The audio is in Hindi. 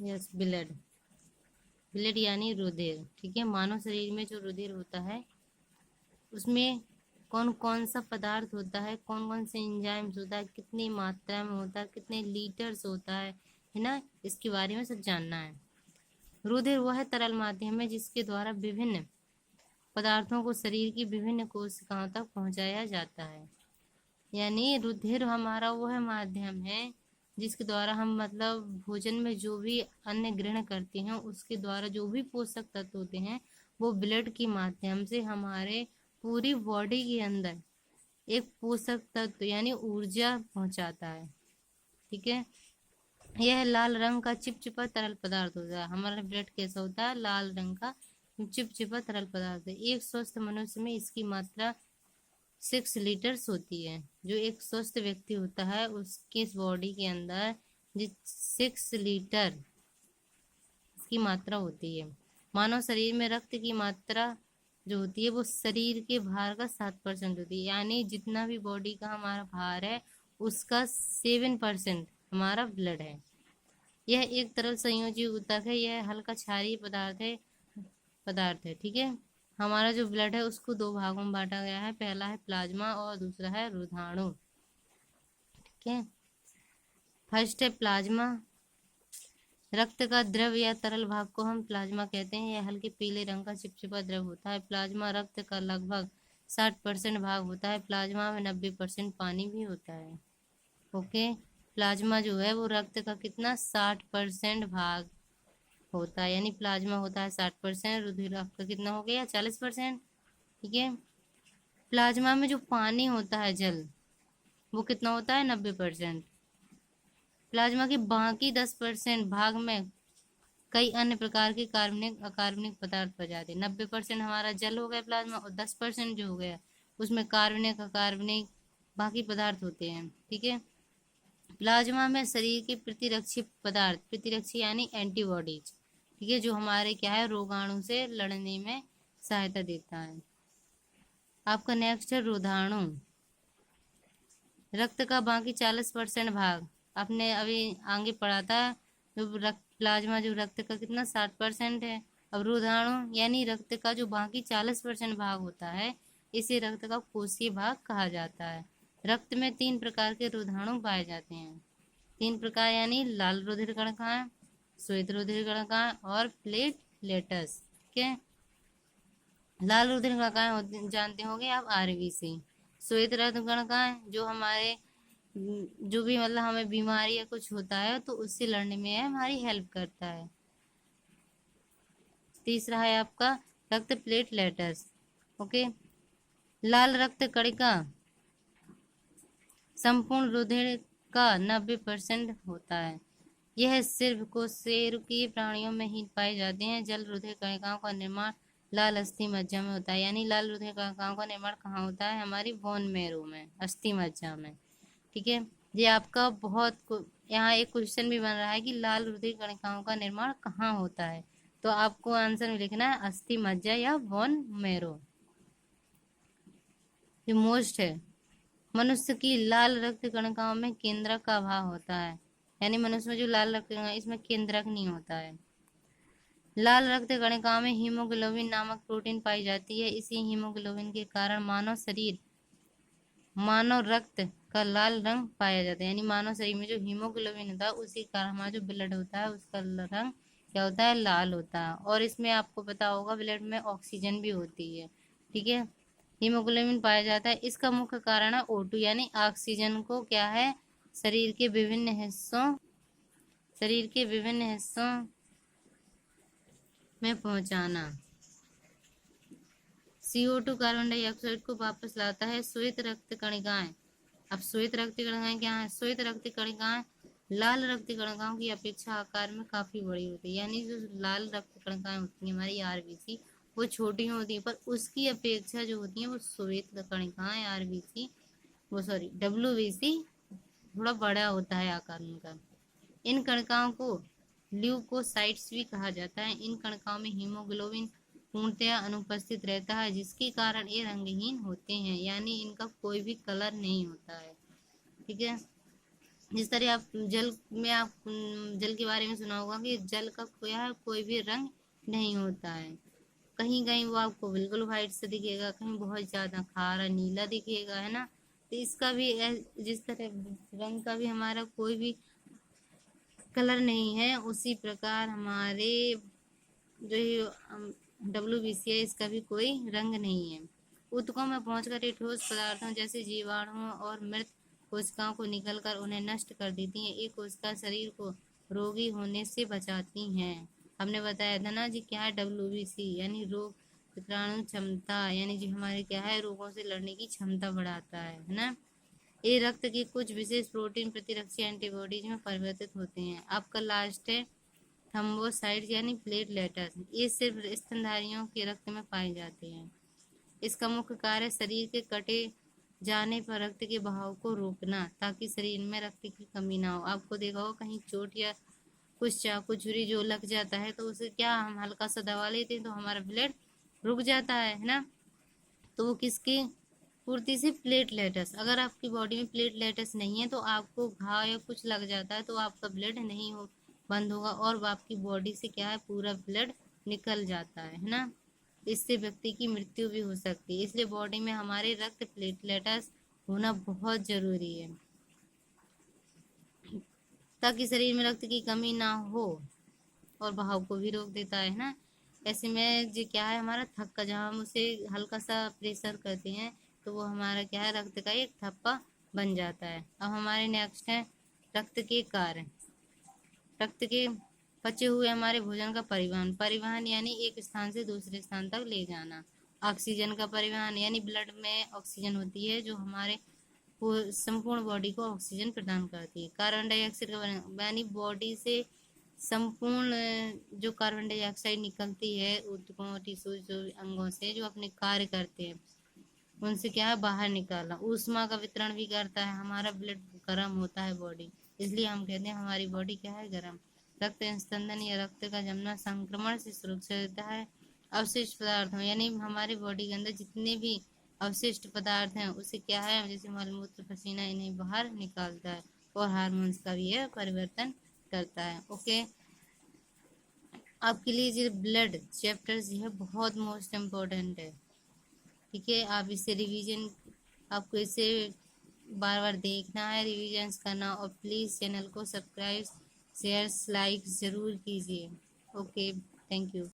Yes, blood. ब्लड यानी रुधिर, ठीक है। मानव शरीर में जो रुधिर होता है उसमें कौन कौन सा पदार्थ होता है, कौन कौन से एंजाइम्स होता है, कितनी मात्रा में होता है, कितने लीटर्स होता है ना, इसके बारे में सब जानना है। रुधिर वह तरल माध्यम है जिसके द्वारा विभिन्न पदार्थों को शरीर की विभिन्न कोशिकाओं तक पहुंचाया जाता है। यानी रुधिर हमारा वह माध्यम है जिसके द्वारा हम मतलब भोजन में जो भी अन्न ग्रहण करते हैं उसके द्वारा जो भी पोषक तत्व होते हैं वो ब्लड के माध्यम से हमारे पूरी बॉडी के अंदर एक पोषक तत्व यानी ऊर्जा पहुंचाता है, ठीक है। यह लाल रंग का चिपचिपा तरल पदार्थ होता है। हमारा ब्लड कैसा होता है? लाल रंग का चिपचिपा तरल पदार्थ है। एक स्वस्थ मनुष्य में इसकी मात्रा 6 लीटर्स होती है। जो एक स्वस्थ व्यक्ति होता है उसके बॉडी के अंदर 6 लीटर की मात्रा होती है। मानव शरीर में रक्त की मात्रा जो होती है वो शरीर के भार का 7% होती है। यानी जितना भी बॉडी का हमारा भार है उसका 7% हमारा ब्लड है। यह एक तरल संयोजी ऊतक है। यह हल्का क्षारीय पदार्थ है, ठीक है। हमारा जो ब्लड है उसको 2 भागों में बांटा गया है। पहला है प्लाज्मा और दूसरा है रोधाणु, ठीक है। फर्स्ट है प्लाज्मा। रक्त का द्रव या तरल भाग को हम प्लाज्मा कहते हैं। यह हल्के पीले रंग का चिपचिपा द्रव होता है। प्लाज्मा रक्त का लगभग 60% भाग होता है। प्लाज्मा में 90% पानी भी होता है। ओके, प्लाज्मा जो है वो रक्त का कितना 60% भाग होता है। यानी प्लाज्मा होता है 60%, रुधिर आपका कितना हो गया 40%, ठीक है। प्लाज्मा में जो पानी होता है जल वो कितना होता है 90%। प्लाज्मा के बाकी 10% भाग में कई अन्य प्रकार के कार्बनिक अकार्बनिक पदार्थ पाए जाते हैं। 90% हमारा जल हो गया प्लाज्मा और 10% जो हो गया उसमें कार्बनिक अकार्बनिक बाकी पदार्थ होते हैं, ठीक है। प्लाज्मा में शरीर के प्रतिरक्षी पदार्थ, प्रतिरक्षी यानी एंटीबॉडीज, ठीक है, जो हमारे क्या है रोगाणु से लड़ने में सहायता देता है। आपका नेक्स्ट है रोधाणु। रक्त का बाकी 40% भाग आपने अभी आगे पढ़ा था। जो रक्त प्लाज्मा जो रक्त का कितना 60% है। अब रोधाणु यानी रक्त का जो बाकी 40% भाग होता है इसे रक्त का कोशीय भाग कहा जाता है। रक्त में 3 प्रकार के रोधाणु पाए जाते हैं। 3 प्रकार यानी लाल रुधिर कणिकाएं, श्वेत रुधिर कणिकाएं और प्लेटलेट्स, ठीक है। लाल रुधिर कणिकाएं जानते होंगे आप, आरबीसी। श्वेत रक्त कणिकाएं जो हमारे जो भी मतलब हमें बीमारी या कुछ होता है तो उससे लड़ने में हमारी हेल्प करता है। तीसरा है आपका रक्त प्लेटलेट्स, ओके। लाल रक्त कणिका संपूर्ण रुधिर का 90% होता है। यह सिर्फ कोशिकीय प्राणियों में ही पाए जाते हैं। जल रुधिर कणिकाओं का निर्माण लाल अस्थि मज्जा में होता है। यानी लाल रुधिर कणिकाओं का निर्माण कहाँ होता है? हमारी बोन मैरो में, अस्थि मज्जा में, ठीक है। ये आपका यहाँ एक क्वेश्चन भी बन रहा है कि लाल रुधिर कणिकाओं का निर्माण कहाँ होता है, तो आपको आंसर में लिखना है अस्थि मज्जा या बोन मैरो। जो मोस्ट है, मनुष्य की लाल रक्त कणिकाओं में केंद्रक का अभाव होता है। यानी मनुष्य में जो लाल रक्त कणिका इसमें केंद्रक नहीं होता है। लाल रक्त कणिकाओं में हीमोग्लोबिन नामक प्रोटीन पाई जाती है। इसी हीमोग्लोबिन के कारण मानव रक्त का लाल रंग पाया जाता है। यानी मानव शरीर में जो हीमोग्लोबिन होता है उसी कारण हमारा जो ब्लड होता है उसका रंग क्या होता है? लाल होता है। और इसमें आपको पता होगा ब्लड में ऑक्सीजन भी होती है, ठीक है। हीमोग्लोबिन पाया जाता है, इसका मुख्य कारण है O2 यानी ऑक्सीजन को क्या है शरीर के विभिन्न हिस्सों में पहुंचाना। CO2 कार्बन डाइऑक्साइड को वापस लाता है। श्वेत रक्त कणिकाएं, अब श्वेत रक्त कणिकाएं क्या है? श्वेत रक्त कणिकाएं लाल रक्त कणिकाओं की अपेक्षा आकार में काफी बड़ी होती है। यानी जो लाल रक्त कणिकाएं होती है हमारी आरबीसी वो छोटी होती है, पर उसकी अपेक्षा जो होती है वो श्वेत कणिकाएं आरबीसी वो सॉरी डब्ल्यूबीसी थोड़ा बड़ा होता है आकार उनका। इन कणिकाओं को ल्यूकोसाइट्स भी कहा जाता है। इन कणिकाओं में हीमोग्लोबिन पूर्णतया अनुपस्थित रहता है जिसके कारण ये रंगहीन होते हैं। यानी इनका कोई भी कलर नहीं होता है, ठीक है। जिस तरह आप जल में आप जल के बारे में सुना होगा कि जल का कोई भी रंग नहीं होता है। कहीं कहीं वो आपको बिल्कुल व्हाइट से दिखेगा, कहीं बहुत ज्यादा खारा नीला दिखेगा, है ना। तो इसका भी जिस तरह रंग का भी हमारा कोई भी कलर नहीं है, उसी प्रकार हमारे जो WBC है इसका भी कोई रंग नहीं है। ऊतकों में पहुंचकर ये ठोस पदार्थों जैसे जीवाणुओं और मृत कोशिकाओं को निकलकर उन्हें नष्ट कर देती हैं। ये कोशिका शरीर को रोगी होने से बचाती हैं। हमने बताया था ना जी क्या है WBC, यानी रोग प्रतिरोधक क्षमता, यानी जो हमारे क्या है रोगों से लड़ने की क्षमता बढ़ाता है ना। ये रक्त की कुछ विशेष प्रोटीन प्रतिरक्षी एंटीबॉडीज में परिवर्तित होते हैं। आपका लास्ट है थ्रोम्बोसाइट्स यानी प्लेटलेट्स। ये सिर्फ स्तनधारियों के रक्त में पाए जाते हैं। इसका मुख्य कार्य शरीर के कटे जाने पर रक्त के बहाव को रोकना, ताकि शरीर में रक्त की कमी ना हो। आपको देखा हो कहीं चोट या कुछ चाकू छुरी जो लग जाता है तो उसे क्या हम हल्का सा दबा लेते हैं तो हमारा ब्लड रुक जाता है ना। तो वो किसकी पूर्ति से प्लेटलेट्स, अगर आपकी बॉडी में प्लेटलेट्स नहीं है तो आपको घाव या कुछ लग जाता है तो आपका ब्लड नहीं हो बंद होगा और आपकी बॉडी से क्या है पूरा ब्लड निकल जाता है ना। इससे व्यक्ति की मृत्यु भी हो सकती है। इसलिए बॉडी में हमारे रक्त प्लेटलेट्स होना बहुत जरूरी है, ताकि शरीर में रक्त की कमी ना हो और बहाव को भी रोक देता है ना। ऐसे में जो क्या है हमारा थक्का, जहाँ हम उसे हल्का सा प्रेशर करते हैं तो वो हमारा क्या है रक्त का एक थप्पा बन जाता है। अब हमारे नेक्स्ट है रक्त के कार्य। रक्त के पचे हुए हमारे भोजन का परिवहन। परिवहन यानी एक स्थान से दूसरे स्थान तक ले जाना। ऑक्सीजन का परिवहन यानी ब्लड में ऑक्सीजन होती है जो हमारे संपूर्ण बॉडी को ऑक्सीजन प्रदान करती है। कार्बन डाइऑक्साइड का यानी बॉडी से संपूर्ण जो कार्बन डाइऑक्साइड निकलती है ऊतकों टिश्यू जो अंगों से जो अपने कार्य करते हैं उनसे क्या है बाहर निकालना। ऊष्मा का वितरण भी करता है। हमारा ब्लड गर्म होता है बॉडी, इसलिए हम कहते हैं हमारी बॉडी क्या है गर्म। रक्त स्पंदन या रक्त का जमना संक्रमण से सुरक्षा देता है। अवशिष्ट पदार्थों यानी हमारी बॉडी के अंदर जितने भी अवशिष्ट पदार्थ हैं उसे क्या है जैसे मलमूत्र पसीना इन्हें बाहर निकालता है और हार्मोन्स का भी यह परिवर्तन करता है। ओके, आपके लिए ये ब्लड चैप्टर्स यह बहुत मोस्ट इम्पोर्टेंट है। ठीक है, आप इसे रिवीजन, आपको इसे बार बार देखना है, रिवीजन करना, और प्लीज़ चैनल को सब्सक्राइब शेयर लाइक ज़रूर कीजिए। Okay, thank you.